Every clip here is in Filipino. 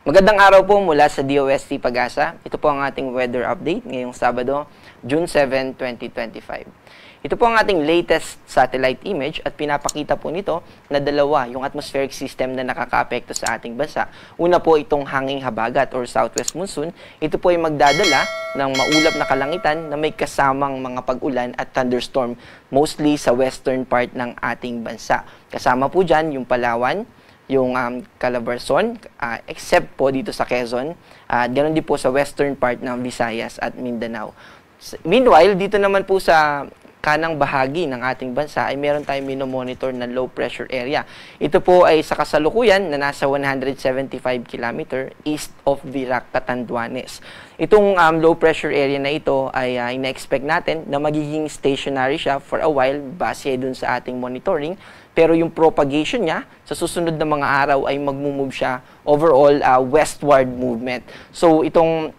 Magandang araw po mula sa DOST Pag-asa. Ito po ang ating weather update ngayong Sabado, June 7, 2025. Ito po ang ating latest satellite image at pinapakita po nito na dalawa yung atmospheric system na nakakaapekto sa ating bansa. Una po itong hanging habagat or southwest monsoon. Ito po ay magdadala ng maulap na kalangitan na may kasamang mga pag-ulan at thunderstorm mostly sa western part ng ating bansa. Kasama po dyan yung Palawan, yung Calabarzon, except po dito sa Quezon, ganoon din po sa western part ng Visayas at Mindanao. Meanwhile, dito naman po sa kanang bahagi ng ating bansa ay meron tayong minomonitor na low pressure area. Ito po ay sa kasalukuyan na nasa 175 km east of Virac, Catanduanes. Itong low pressure area na ito ay ina-expect natin na magiging stationary siya for a while base dun sa ating monitoring. Pero yung propagation niya sa susunod na mga araw ay magmumove siya overall westward movement. So itong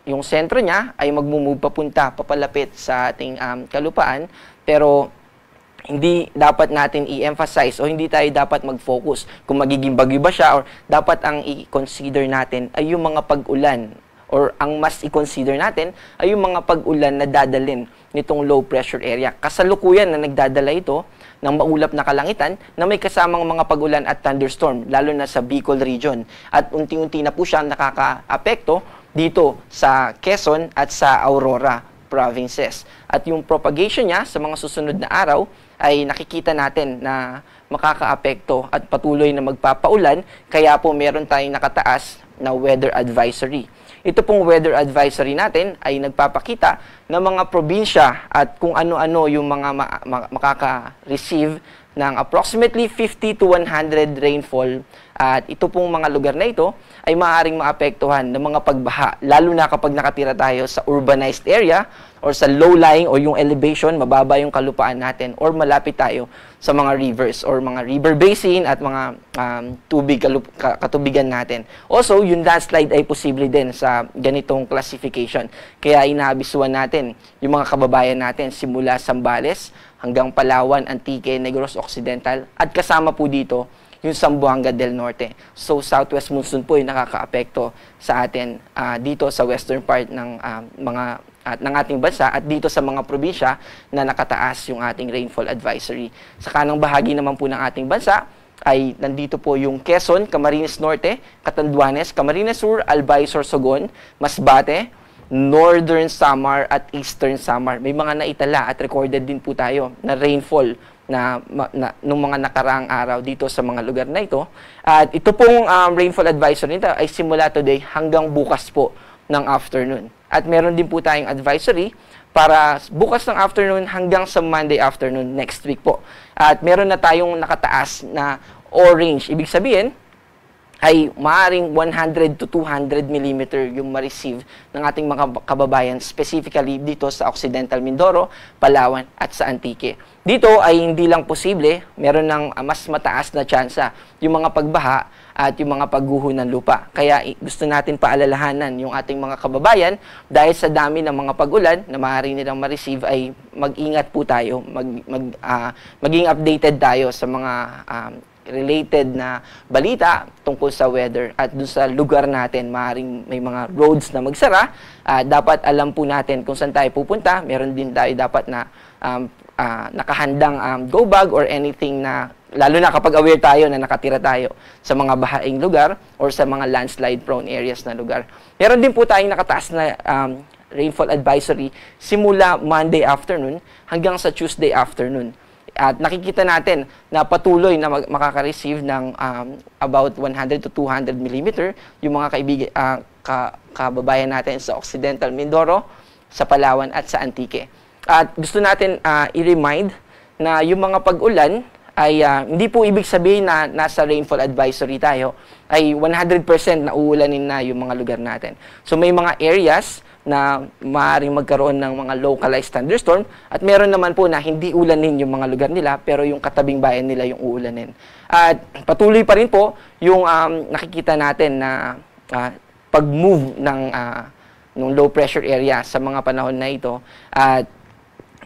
yung sentro niya ay magmumove papalapit sa ating kalupaan, pero hindi dapat natin i-emphasize o hindi tayo dapat mag-focus kung magiging bagyo ba siya, or dapat ang i-consider natin ay yung mga pag-ulan, or ang mas i-consider natin ay yung mga pag-ulan na dadalhin nitong low pressure area. Kasalukuyan na nagdadala ito ng maulap na kalangitan na may kasamang mga pag-ulan at thunderstorm, lalo na sa Bicol region. At unti-unti na po siyang nakaka-apekto dito sa Quezon at sa Aurora provinces. At yung propagation niya sa mga susunod na araw ay nakikita natin na makaka-apekto at patuloy na magpapaulan, kaya po meron tayong nakataas na weather advisory. Ito pong weather advisory natin ay nagpapakita ng mga probinsya at kung ano-ano yung mga makaka-receive ng approximately 50 to 100 rainfall. At ito pong mga lugar na ito ay maaaring maapektuhan ng mga pagbaha, lalo na kapag nakatira tayo sa urbanized area or sa low-lying o yung elevation, mababa yung kalupaan natin, or malapit tayo sa mga rivers or mga river basin at mga katubigan natin. Also, yung landslide ay posible din sa ganitong classification. Kaya inaabisuan natin yung mga kababayan natin simula Zambales hanggang Palawan, Antique, Negros Occidental, at kasama po dito yung Zamboanga del Norte. So, southwest monsoon po yung nakakaapekto sa atin dito sa western part ng ng ating bansa at dito sa mga probinsya na nakataas yung ating rainfall advisory. Sa kanang bahagi naman po ng ating bansa ay nandito po yung Quezon, Camarines Norte, Catanduanes, Camarines Sur, Albay, Sorsogon, Masbate, Northern Samar at Eastern Samar. May mga naitala at recorded din po tayo na rainfall nung mga nakaraang araw dito sa mga lugar na ito. At ito pong rainfall advisory nito ay simula today hanggang bukas po ng afternoon. At meron din po tayong advisory para bukas ng afternoon hanggang sa Monday afternoon next week po. At meron na tayong nakataas na orange. Ibig sabihin ay maaaring 100 to 200 mm yung ma-receive ng ating mga kababayan, specifically dito sa Occidental Mindoro, Palawan at sa Antique. Dito ay hindi lang posible, meron ng mas mataas na tsansa yung mga pagbaha at yung mga pagguho ng lupa. Kaya gusto natin paalalahanan yung ating mga kababayan dahil sa dami ng mga pag-ulan na maaari nilang ma-receive ay mag-ingat po tayo, maging updated tayo sa mga related na balita tungkol sa weather at dun sa lugar natin. Maaaring may mga roads na magsara. Dapat alam po natin kung saan tayo pupunta. Meron din tayo dapat na nakahandang go bag or anything na, lalo na kapag aware tayo na nakatira tayo sa mga bahaing lugar or sa mga landslide prone areas na lugar. Meron din po tayong nakataas na rainfall advisory simula Monday afternoon hanggang sa Tuesday afternoon. At nakikita natin na patuloy na makaka-receive ng about 100 to 200 mm yung mga kababayan natin sa Occidental Mindoro, sa Palawan at sa Antique. At gusto natin i-remind na yung mga pag-ulan ay hindi po ibig sabihin na nasa rainfall advisory tayo, ay 100% na uulanin na yung mga lugar natin. So may mga areas na maaaring magkaroon ng mga localized thunderstorm at meron naman po na hindi ulanin yung mga lugar nila pero yung katabing bayan nila yung uulanin. At patuloy pa rin po yung nakikita natin na pag-move ng low pressure area sa mga panahon na ito. At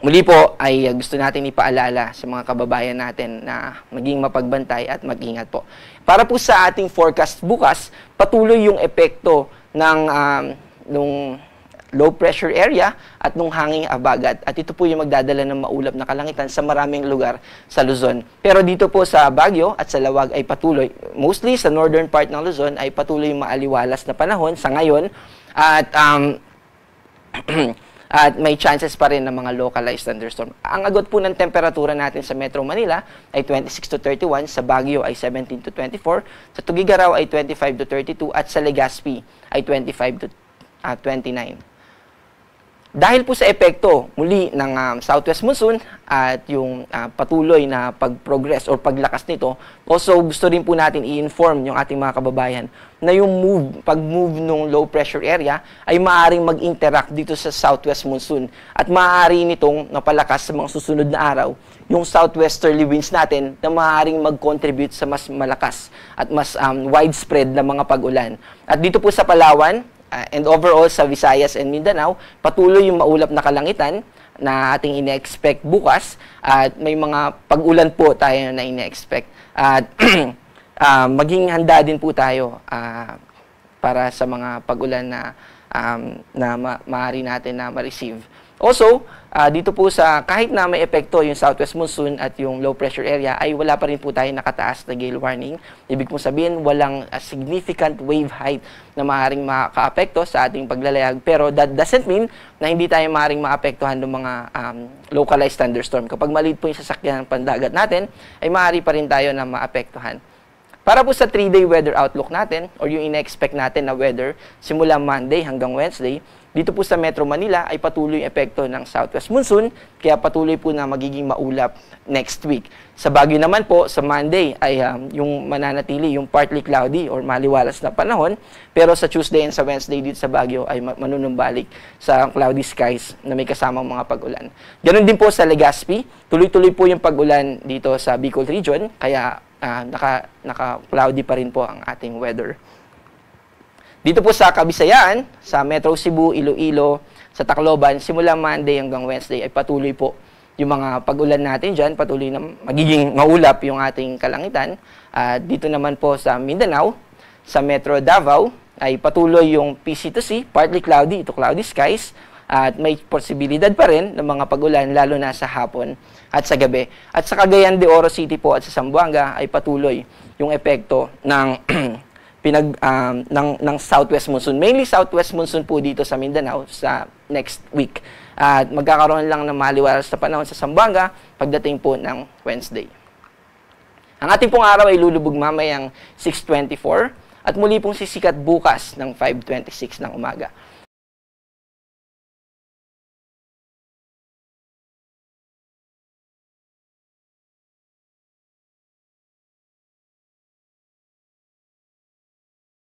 Muli po ay gusto natin ipaalala sa mga kababayan natin na maging mapagbantay at mag-ingat po. Para po sa ating forecast bukas, patuloy yung epekto ng nung low pressure area at nung hanging abagat. At ito po yung magdadala ng maulap na kalangitan sa maraming lugar sa Luzon. Pero dito po sa Baguio at sa Lawag ay patuloy, mostly sa northern part ng Luzon ay patuloy maaliwalas na panahon sa ngayon. At at may chances pa rin ng mga localized thunderstorm. Ang agot po ng temperatura natin sa Metro Manila ay 26 to 31, sa Baguio ay 17 to 24, sa Tugigaraw ay 25 to 32, at sa Legazpi ay 25 to 29. Dahil po sa epekto muli ng southwest monsoon at yung patuloy na pag-progress or paglakas nito, also gusto rin po natin i-inform yung ating mga kababayan na yung pag-move ng low pressure area ay maaaring mag-interact dito sa southwest monsoon at maaari nitong napalakas sa mga susunod na araw yung southwesterly winds natin na maaaring mag-contribute sa mas malakas at mas widespread na mga pag-ulan. At dito po sa Palawan, and overall sa Visayas and Mindanao, patuloy yung maulap na kalangitan na ating ine-expect bukas at may mga pag-ulan po tayo na ine-expect. At maging handa din po tayo para sa mga pag-ulan na maaari natin na ma-receive. Also, dito po sa kahit na may epekto yung southwest monsoon at yung low pressure area ay wala pa rin po tayo nakataas na gale warning. Ibig pong sabihin, walang significant wave height na maaaring makaapekto sa ating paglalayag. Pero that doesn't mean na hindi tayo maaaring maapektuhan ng mga localized thunderstorm. Kapag maliit po yung sasakyan ng pandagat natin, ay maaari pa rin tayo na maapektuhan. Para po sa 3-day weather outlook natin or yung ina-expect natin na weather simula Monday hanggang Wednesday, dito po sa Metro Manila ay patuloy yung epekto ng southwest monsoon, kaya patuloy po na magiging maulap next week. Sa Baguio naman po, sa Monday ay yung mananatili, yung partly cloudy or maliwalas na panahon, pero sa Tuesday and sa Wednesday dito sa Baguio ay manunumbalik sa cloudy skies na may kasamang mga pag-ulan. Ganon din po sa Legazpi, tuloy-tuloy po yung pag-ulan dito sa Bicol region, kaya naka-cloudy pa rin po ang ating weather. Dito po sa Kabisayaan, sa Metro Cebu, Iloilo, sa Tacloban, simula Monday hanggang Wednesday ay patuloy po yung mga pag-ulan natin dyan, patuloy na magiging maulap yung ating kalangitan. Dito naman po sa Mindanao, sa Metro Davao, ay patuloy yung PC2C, partly cloudy, ito cloudy skies, at may posibilidad pa rin ng mga pag-ulan lalo na sa hapon at sa gabi. At sa Cagayan de Oro City po at sa Zamboanga ay patuloy yung epekto ng ng southwest monsoon. Mainly southwest monsoon po dito sa Mindanao sa next week. At magkakaroon lang ng maliwalas na panahon sa Zamboanga pagdating po ng Wednesday. Ang ating pong araw ay lulubog mamayang 6:24 at muli pong sisikat bukas ng 5:26 ng umaga.